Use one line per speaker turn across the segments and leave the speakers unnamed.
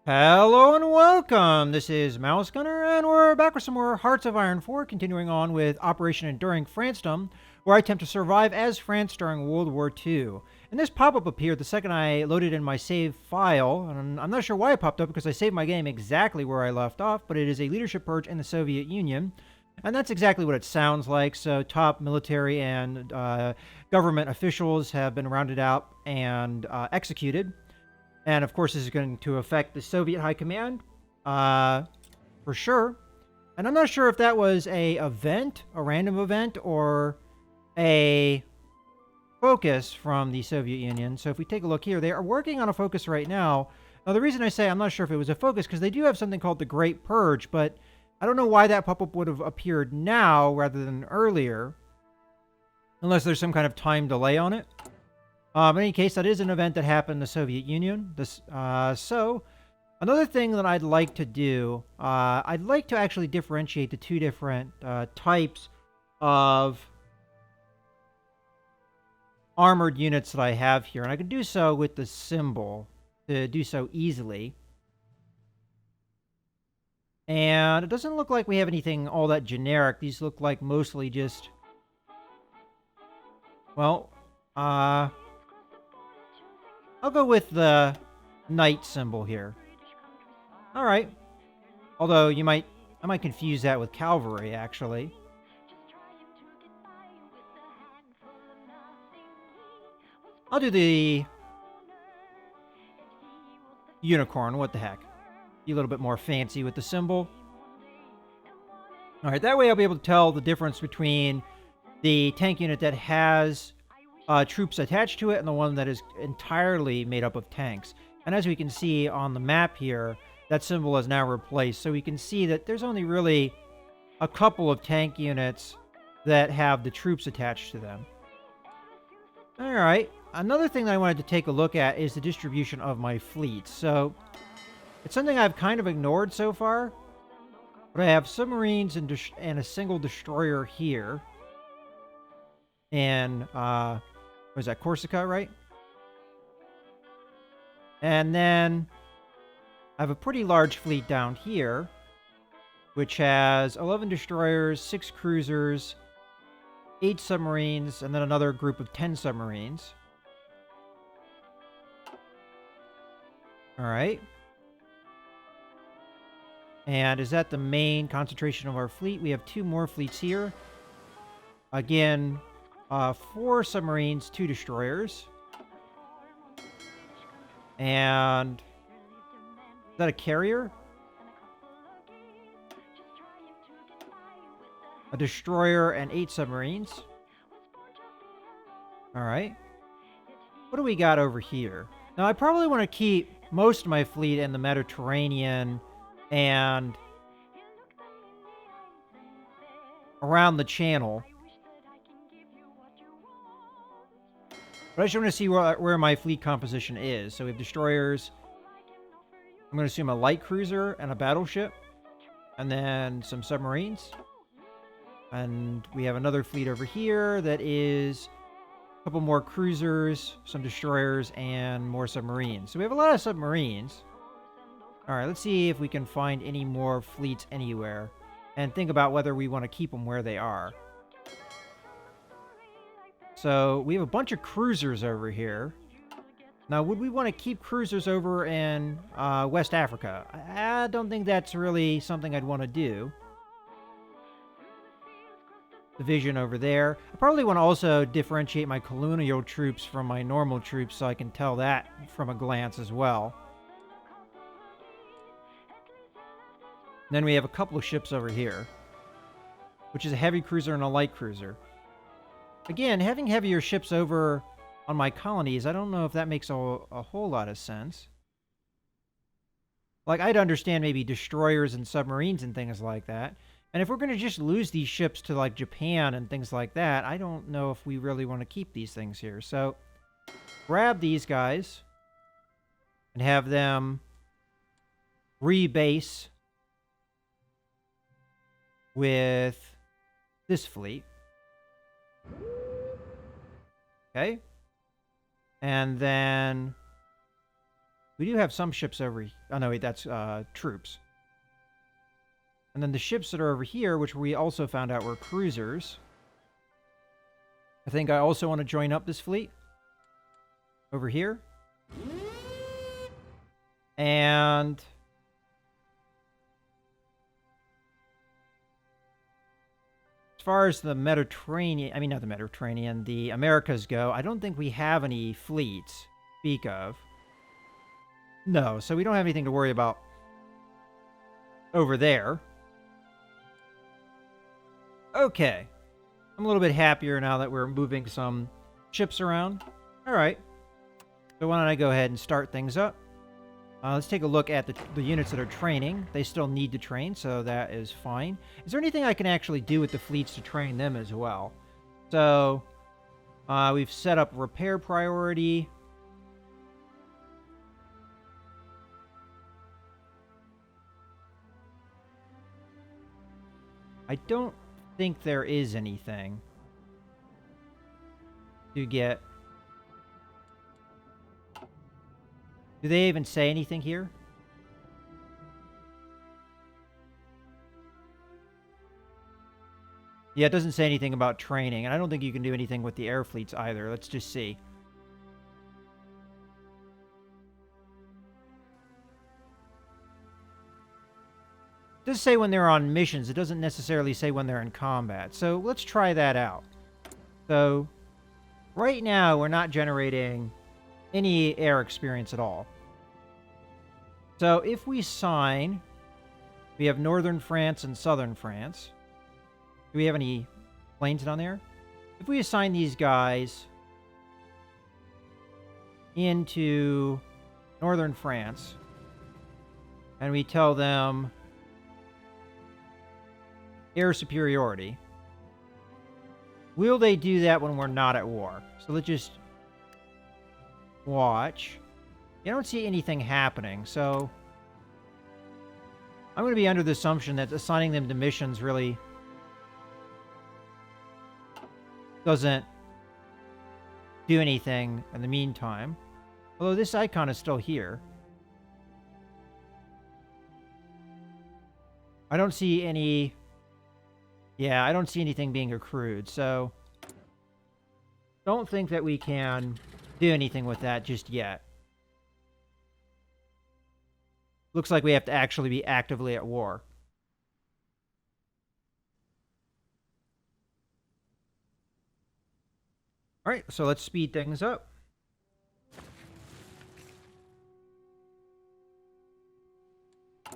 Hello and welcome. This is Mouse Gunner, and we're back with some more Hearts of Iron 4, continuing on with Operation Enduring Francedom, where I attempt to survive as France during World War II. And this pop-up appeared the second I loaded in my save file, and I'm not sure why it popped up because I saved my game exactly where I left off, but it is a leadership purge in the Soviet Union. And that's exactly what it sounds like. So top military and government officials have been rounded out and executed. And of course, this is going to affect the Soviet High Command, for sure. And I'm not sure if that was a random event, or a focus from the Soviet Union. So if we take a look here, they are working on a focus right now. Now, the reason I say I'm not sure if it was a focus, because they do have something called the Great Purge, but I don't know why that pop-up would have appeared now rather than earlier, unless there's some kind of time delay on it. In any case, that is an event that happened in the Soviet Union. So, another thing that I'd like to do, I'd like to actually differentiate the two different types of armored units that I have here. And I can do so with the symbol to do so easily. And it doesn't look like we have anything all that generic. These look like mostly just, well, I'll go with the knight symbol here. All right. Although I might confuse that with cavalry, actually. I'll do the unicorn. What the heck? Be a little bit more fancy with the symbol. All right, that way I'll be able to tell the difference between the tank unit that has troops attached to it and the one that is entirely made up of tanks. And as we can see on the map here, that symbol is now replaced. So we can see that there's only really a couple of tank units that have the troops attached to them. All right. Another thing that I wanted to take a look at is the distribution of my fleet. So it's something I've kind of ignored so far, but I have submarines and a single destroyer here. And was that Corsica, right? And then I have a pretty large fleet down here, which has 11 destroyers, 6 cruisers, 8 submarines, and then another group of 10 submarines. All right. And is that the main concentration of our fleet? We have 2 more fleets here. Again, 4 submarines, 2 destroyers. And is that a carrier? A destroyer and 8 submarines. All right. What do we got over here? Now, I probably want to keep most of my fleet in the Mediterranean and around the channel. But I just want to see where my fleet composition is. So we have destroyers. I'm going to assume a light cruiser and a battleship. And then some submarines. And we have another fleet over here that is a couple more cruisers, some destroyers, and more submarines. So we have a lot of submarines. All right, let's see if we can find any more fleets anywhere. And think about whether we want to keep them where they are. So we have a bunch of cruisers over here. Now, would we want to keep cruisers over in West Africa? I don't think that's really something I'd want to do. Division over there. I probably want to also differentiate my colonial troops from my normal troops so I can tell that from a glance as well. And then we have a couple of ships over here, which is a heavy cruiser and a light cruiser. Again, having heavier ships over on my colonies, I don't know if that makes a whole lot of sense. Like, I'd understand maybe destroyers and submarines and things like that. And if we're going to just lose these ships to, like, Japan and things like that, I don't know if we really want to keep these things here. So, grab these guys and have them rebase with this fleet. Okay. And then We do have some ships over... Oh, no, wait, that's troops. And then the ships that are over here, which we also found out were cruisers. I think I also want to join up this fleet. Over here. And... as far as the Mediterranean... I mean, not the Mediterranean, the Americas go, I don't think we have any fleets to speak of. No, so we don't have anything to worry about over there. Okay. I'm a little bit happier now that we're moving some ships around. All right. So why don't I go ahead and start things up. Let's take a look at the units that are training. They still need to train, so that is fine. Is there anything I can actually do with the fleets to train them as well? So we've set up repair priority. I don't think there is anything to get. Do they even say anything here? Yeah, it doesn't say anything about training, and I don't think you can do anything with the air fleets either. Let's just see. It does say when they're on missions. It doesn't necessarily say when they're in combat. So let's try that out. So right now, we're not generating any air experience at all. So if we sign, we have northern France and southern France. Do we have any planes down there? If we assign these guys into northern France, and we tell them air superiority, will they do that when we're not at war? So let's just watch. I don't see anything happening, so I'm going to be under the assumption that assigning them to missions really doesn't do anything in the meantime. Although this icon is still here. I don't see any... Yeah, I don't see anything being accrued, so don't think that we can do anything with that just yet. Looks like we have to actually be actively at war. All right, so let's speed things up.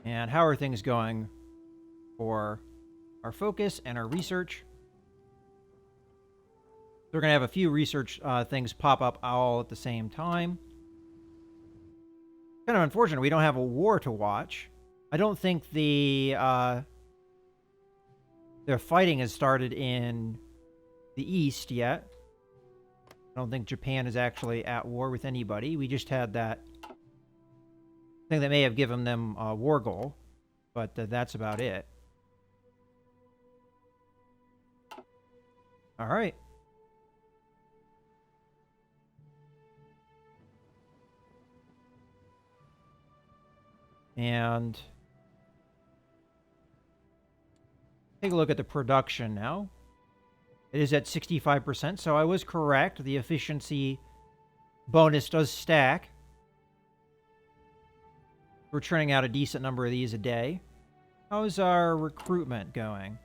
And how are things going for our focus and our research? We're going to have a few research things pop up all at the same time. Kind of unfortunate we don't have a war to watch. I don't think their fighting has started in the east yet. I don't think Japan is actually at war with anybody. We just had that thing that may have given them a war goal, but that's about it. All right. And take a look at the production now. It is at 65%, so I was correct. The efficiency bonus does stack. We're churning out a decent number of these a day. How's our recruitment going?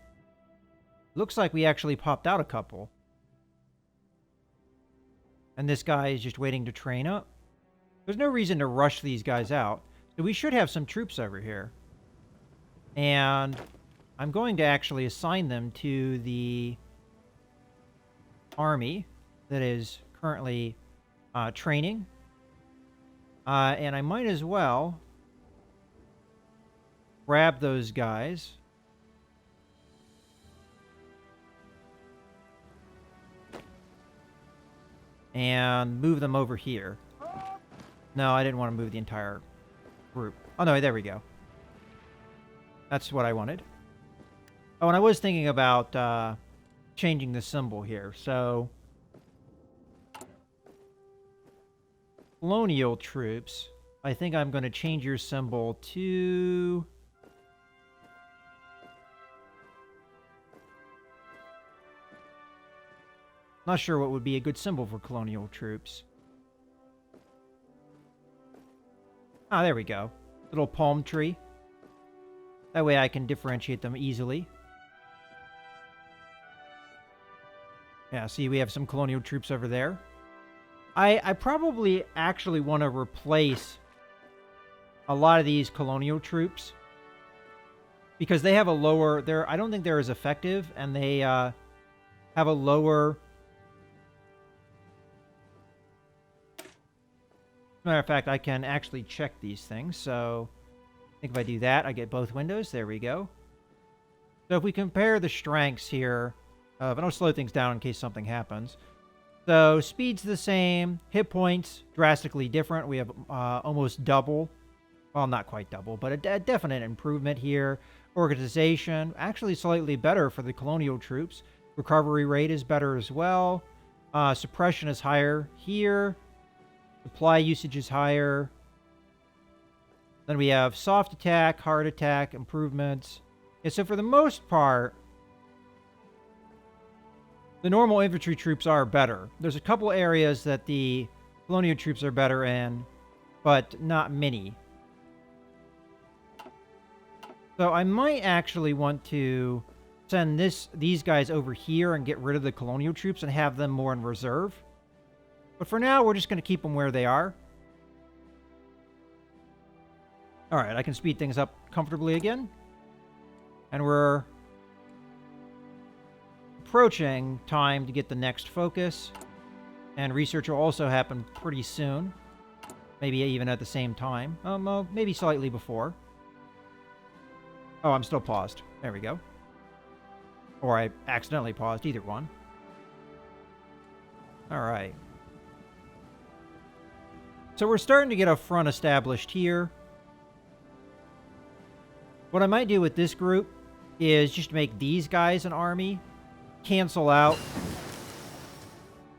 Looks like we actually popped out a couple. And this guy is just waiting to train up. There's no reason to rush these guys out. So we should have some troops over here. And I'm going to actually assign them to the army that is currently training. And I might as well grab those guys. And move them over here. No, I didn't want to move the entire group. Oh, no, there we go. That's what I wanted. Oh, and I was thinking about changing the symbol here. So, colonial troops. I think I'm going to change your symbol to... Not sure what would be a good symbol for colonial troops. Ah, there we go. Little palm tree. That way I can differentiate them easily. Yeah, see, we have some colonial troops over there. I probably actually want to replace a lot of these colonial troops because they have a lower... I don't think they're as effective, and they have a lower... Matter of fact, I can actually check these things. So I think if I do that, I get both windows. There we go. So if we compare the strengths here, but I'll slow things down in case something happens. So speed's the same. Hit points drastically different. We have almost double. Well, not quite double, but a definite improvement here. Organization, actually slightly better for the colonial troops. Recovery rate is better as well. Suppression is higher here. Supply usage is higher. Then we have soft attack, hard attack, improvements. Yeah, so for the most part, the normal infantry troops are better. There's a couple areas that the colonial troops are better in, but not many. So I might actually want to send these guys over here and get rid of the colonial troops and have them more in reserve. But for now, we're just going to keep them where they are. All right, I can speed things up comfortably again. And we're approaching time to get the next focus. And research will also happen pretty soon. Maybe even at the same time. Maybe slightly before. Oh, I'm still paused. There we go. Or I accidentally paused, either one. All right. So we're starting to get a front established here. What I might do with this group is just make these guys an army. Cancel out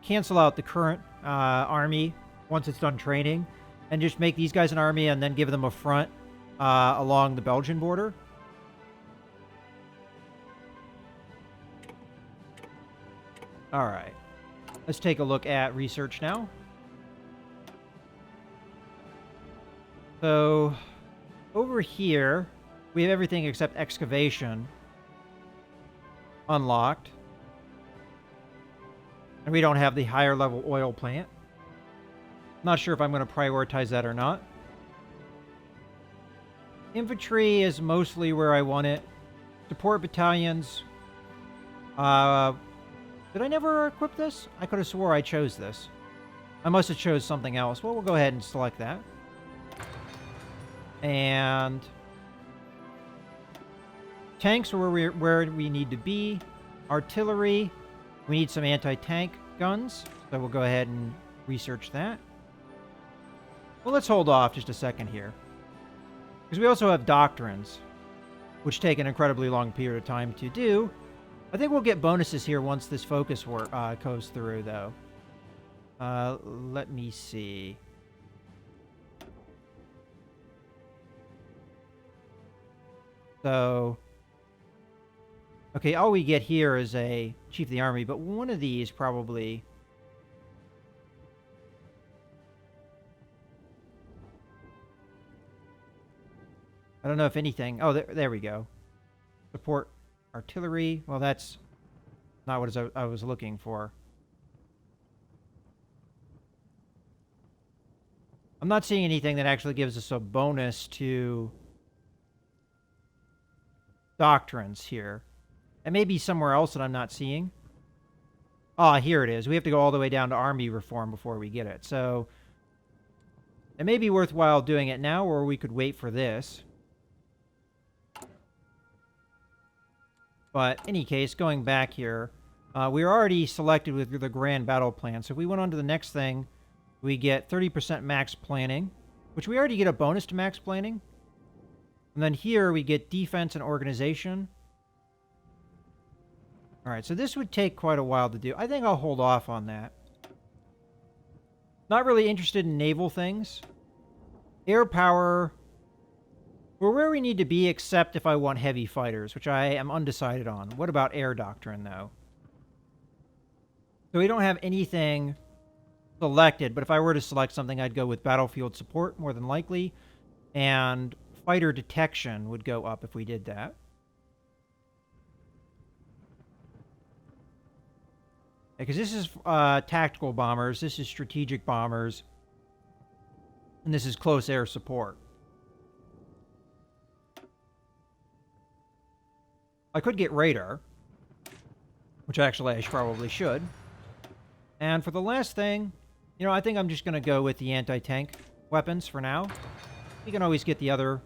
the current army once it's done training. And just make these guys an army and then give them a front along the Belgian border. All right. Let's take a look at research now. So, over here, we have everything except excavation unlocked. And we don't have the higher level oil plant. Not sure if I'm going to prioritize that or not. Infantry is mostly where I want it. Support battalions. Did I never equip this? I could have swore I chose this. I must have chose something else. Well, we'll go ahead and select that. And tanks are where we need to be. Artillery, we need some anti-tank guns, so we'll go ahead and research that. Well, let's hold off just a second here, because we also have doctrines, which take an incredibly long period of time to do. I think we'll get bonuses here once this focus work goes through, though. Let me see. So, okay, all we get here is a Chief of the Army, but one of these probably... I don't know if anything... Oh, there we go. Support artillery. Well, that's not what I was looking for. I'm not seeing anything that actually gives us a bonus to doctrines here. It may be somewhere else that I'm not seeing. Ah, here it is. We have to go all the way down to army reform before we get it. So it may be worthwhile doing it now, or we could wait for this. But in any case, going back here, we're already selected with the grand battle plan. So if we went on to the next thing, we get 30% max planning, which we already get a bonus to max planning. And then here we get defense and organization. All right, so this would take quite a while to do. I think I'll hold off on that. Not really interested in naval things. Air power, we're where we need to be, except if I want heavy fighters, which I am undecided on. What about air doctrine, though? So we don't have anything selected, but if I were to select something, I'd go with battlefield support, more than likely, and fighter detection would go up if we did that. Because this is tactical bombers, this is strategic bombers, and this is close air support. I could get radar, which actually I probably should. And for the last thing, you know, I think I'm just going to go with the anti-tank weapons for now. You can always get the other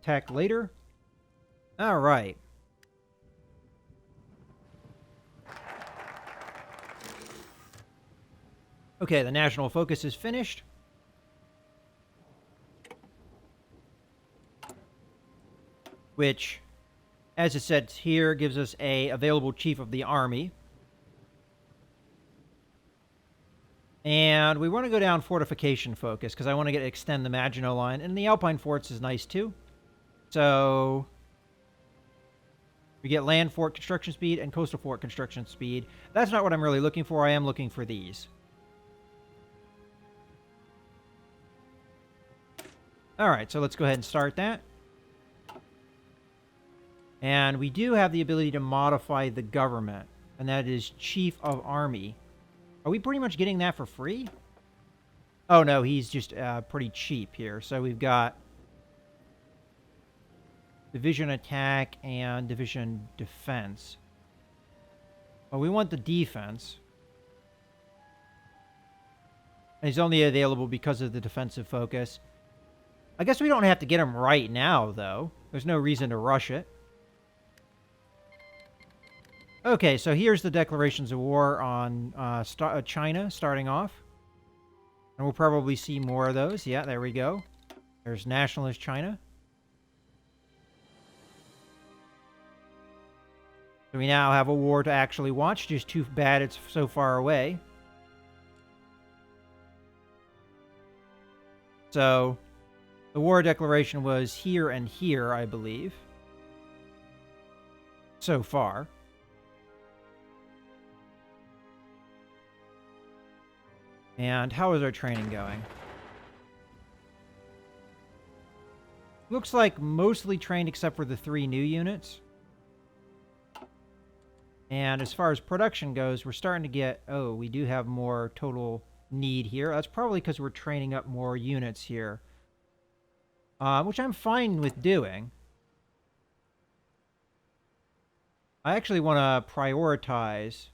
tech later. All right. Okay, the national focus is finished. Which, as it says here, gives us a available chief of the army. And we want to go down fortification focus, because I want to extend the Maginot Line. And the Alpine forts is nice, too. So we get land fort construction speed and coastal fort construction speed. That's not what I'm really looking for. I am looking for these. Alright, so let's go ahead and start that. And we do have the ability to modify the government, and that is Chief of Army. Are we pretty much getting that for free? Oh no, he's just pretty cheap here. So we've got Division Attack and Division Defense. Well, we want the defense. And he's only available because of the defensive focus. I guess we don't have to get him right now, though. There's no reason to rush it. Okay, so here's the declarations of war on China starting off. And we'll probably see more of those. Yeah, there we go. There's nationalist China. So we now have a war to actually watch. Just too bad it's so far away. So the war declaration was here and here, I believe. So far. And how is our training going? Looks like mostly trained except for the 3 new units. And as far as production goes, we're starting to get... Oh, we do have more total need here. That's probably because we're training up more units here. Which I'm fine with doing. I actually want to prioritize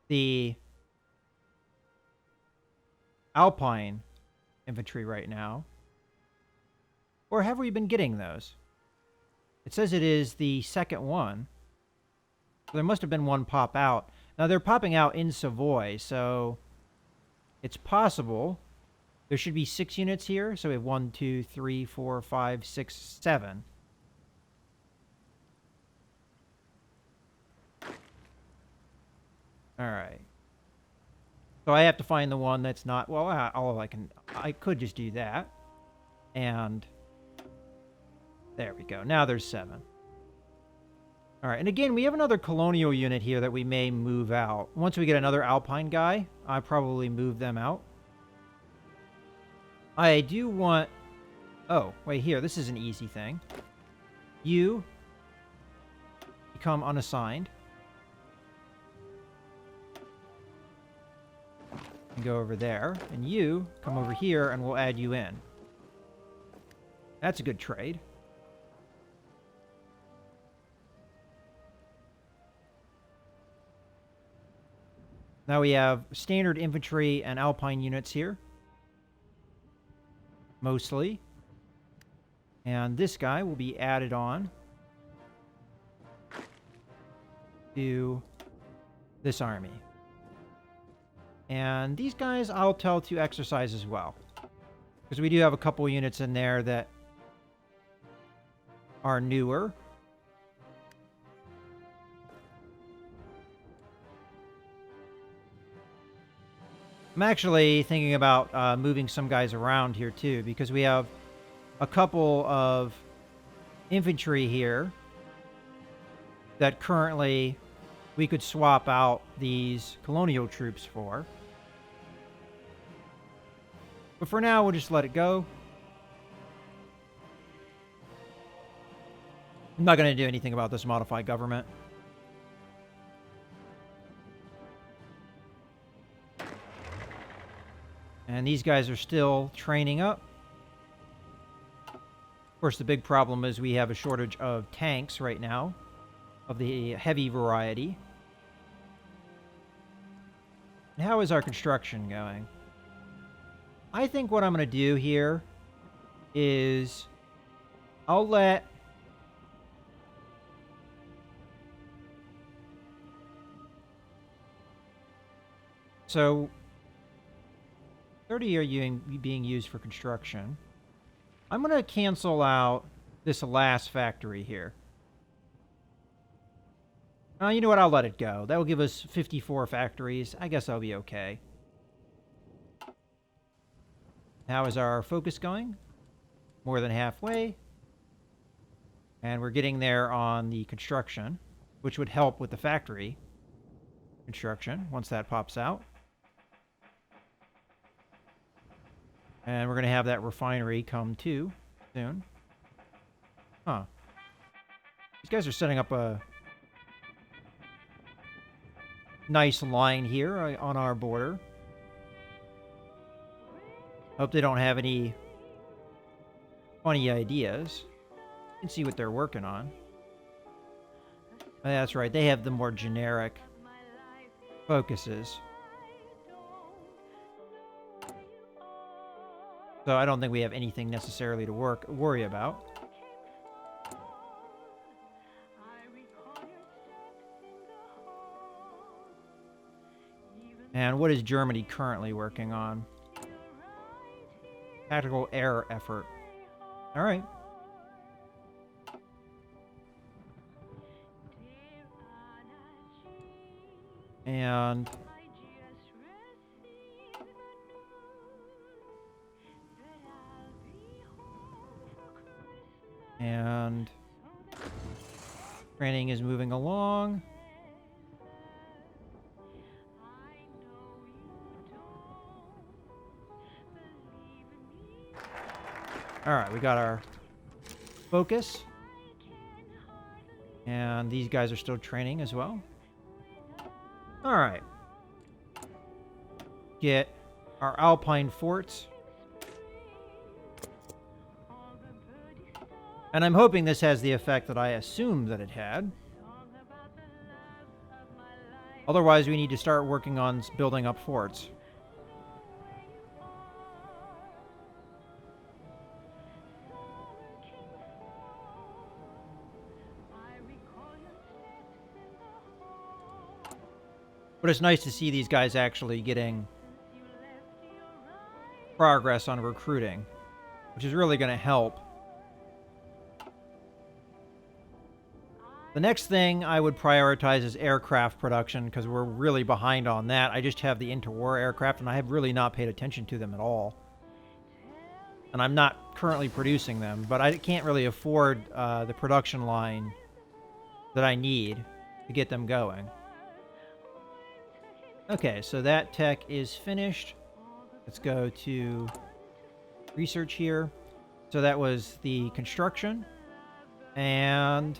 the Alpine infantry right now. Or have we been getting those? It says it is the second one. So there must have been one pop out. Now they're popping out in Savoy, so it's possible. There should be 6 units here. So we have 1, 2, 3, 4, 5, 6, 7. Alright. So I have to find the one that's not... Well, I could just do that. And there we go. Now there's 7. Alright, and again, we have another colonial unit here that we may move out. Once we get another Alpine guy, I'll probably move them out. I do want... Oh, wait, here. This is an easy thing. You become unassigned. And go over there. And you come over here, and we'll add you in. That's a good trade. Now we have standard infantry and Alpine units here. Mostly. And this guy will be added on to this army. And these guys I'll tell to exercise as well. Because we do have a couple units in there that are newer. I'm actually thinking about moving some guys around here too, because we have a couple of infantry here that currently we could swap out these colonial troops for. But for now, we'll just let it go. I'm not going to do anything about this modified government. And these guys are still training up. Of course, the big problem is we have a shortage of tanks right now, of the heavy variety. And how is our construction going? I think what I'm going to do here is I'll let... So 30 are being used for construction. I'm going to cancel out this last factory here. You know what? I'll let it go. That will give us 54 factories. I guess I'll be okay. How is our focus going? More than halfway. And we're getting there on the construction, which would help with the factory construction once that pops out. And we're going to have that refinery come too soon. Huh. These guys are setting up a nice line here on our border. Hope they don't have any funny ideas. You can see what they're working on. That's right, they have the more generic focuses. So I don't think we have anything necessarily to worry about. And what is Germany currently working on? Tactical air effort. All right. And training is moving along. All right, we got our focus. And these guys are still training as well. All right. Get our Alpine forts. And I'm hoping this has the effect that I assumed that it had. Otherwise, we need to start working on building up forts. But it's nice to see these guys actually getting progress on recruiting, which is really going to help. The next thing I would prioritize is aircraft production, because we're really behind on that. I just have the interwar aircraft, and I have really not paid attention to them at all. And I'm not currently producing them, but I can't really afford the production line that I need to get them going. Okay, so that tech is finished. Let's go to research here. So that was the construction. And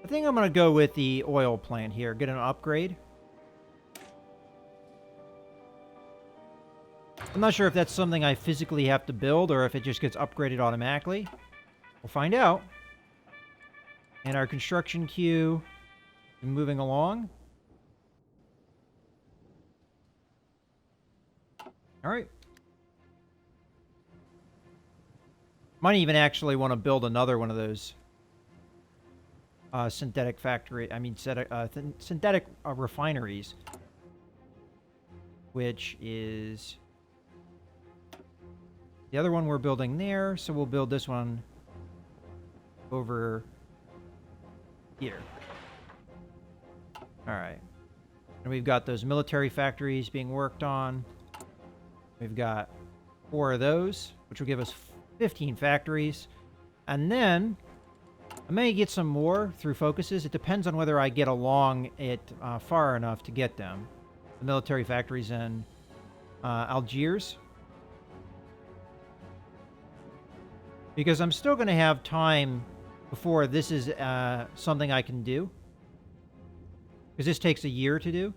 I think I'm going to go with the oil plant here. Get an upgrade. I'm not sure if that's something I physically have to build or if it just gets upgraded automatically. We'll find out. And our construction queue is moving along. All right. Might even actually want to build another one of those synthetic refineries, which is the other one we're building there. So we'll build this one over here. All right. And we've got those military factories being worked on. We've got 4 of those, which will give us 15 factories. And then I may get some more through focuses. It depends on whether I get along it far enough to get them. The military factories in Algiers. Because I'm still going to have time before this is something I can do. Because this takes a year to do.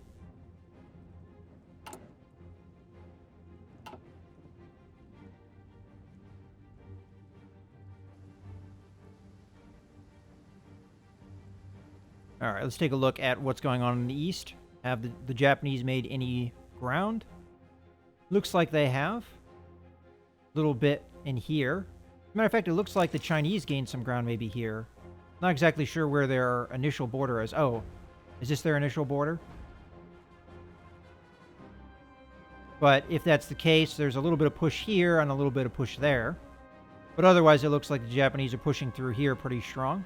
All right, let's take a look at what's going on in the east. Have the Japanese made any ground? Looks like they have. A little bit in here. As a matter of fact, it looks like the Chinese gained some ground maybe here. Not exactly sure where their initial border is. Oh, is this their initial border? But if that's the case, there's a little bit of push here and a little bit of push there. But otherwise, it looks like the Japanese are pushing through here pretty strong.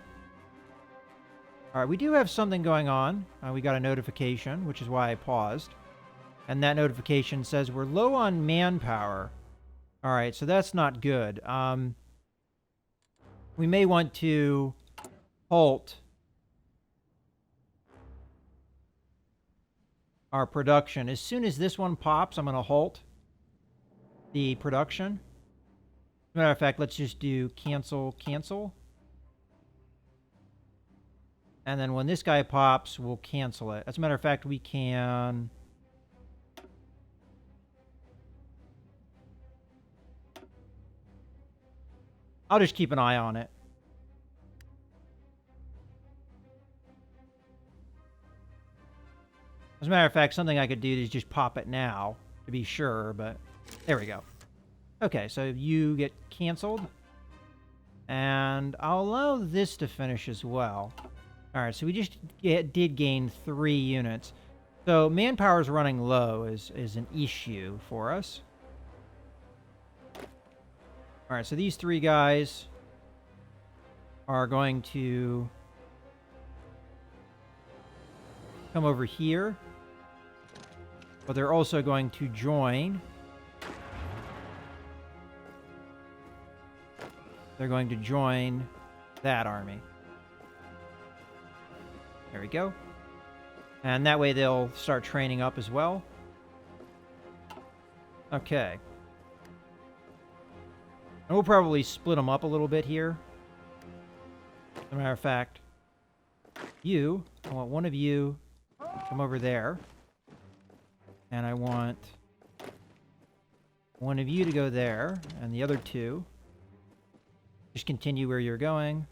All right, we do have something going on. We got a notification, which is why I paused. And that notification says we're low on manpower. All right, so that's not good. We may want to halt our production. As soon as this one pops, I'm going to halt the production. As a matter of fact, let's just do cancel, cancel. And then when this guy pops, we'll cancel it. As a matter of fact, we can... I'll just keep an eye on it. As a matter of fact, something I could do is just pop it now, to be sure, but there we go. Okay, so you get canceled. And I'll allow this to finish as well. Alright, so we just did gain 3 units. So manpower is running low is an issue for us. Alright, so these 3 guys are going to come over here. But they're also going to join. They're going to join that army. There we go. And that way they'll start training up as well. Okay. And we'll probably split them up a little bit here. As a matter of fact, I want one of you to come over there. And I want one of you to go there, and the other 2 just continue where you're going.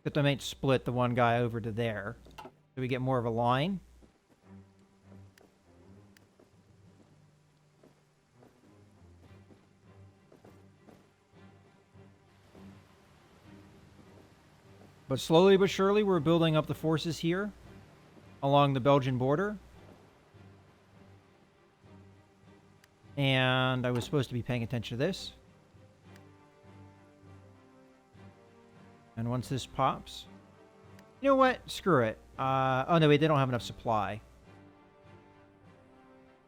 But they might split the one guy over to there, so we get more of a line. But slowly but surely, we're building up the forces here along the Belgian border. And I was supposed to be paying attention to this. And once this pops... You know what? Screw it. Oh, no, wait, they don't have enough supply.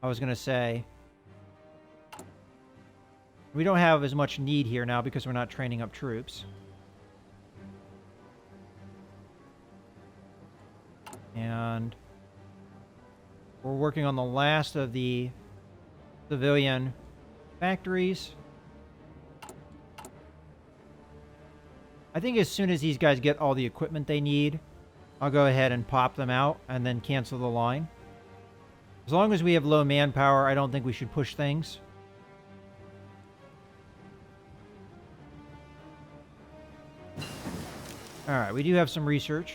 I was going to say... We don't have as much need here now because we're not training up troops. And... we're working on the last of the civilian factories. I think as soon as these guys get all the equipment they need, I'll go ahead and pop them out and then cancel the line. As long as we have low manpower, I don't think we should push things. Alright, we do have some research.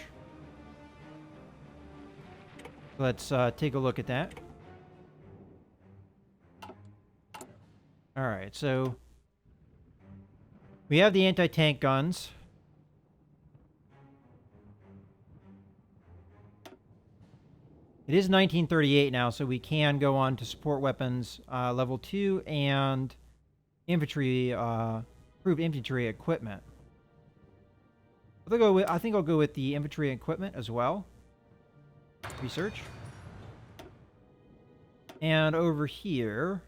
Let's take a look at that. Alright, so we have the anti-tank guns. It is 1938 now, so we can go on to support weapons level 2 and infantry, improved infantry equipment. I think I'll go with the infantry equipment as well. Research. And over here,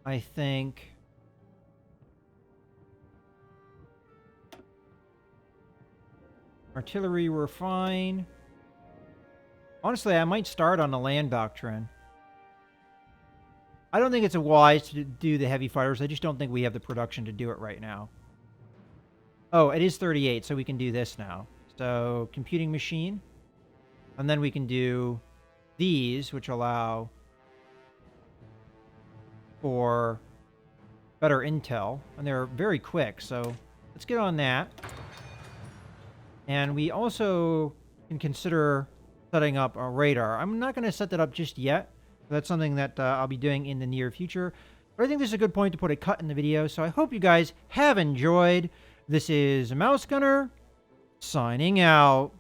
I think artillery were fine. Honestly, I might start on the land doctrine. I don't think it's wise to do the heavy fighters. I just don't think we have the production to do it right now. Oh, it is 38, so we can do this now. So, computing machine. And then we can do these, which allow for better intel. And they're very quick, so let's get on that. And we also can consider setting up a radar. I'm not going to set that up just yet. That's something that I'll be doing in the near future. But I think this is a good point to put a cut in the video. So I hope you guys have enjoyed. This is Mouse Gunner, signing out.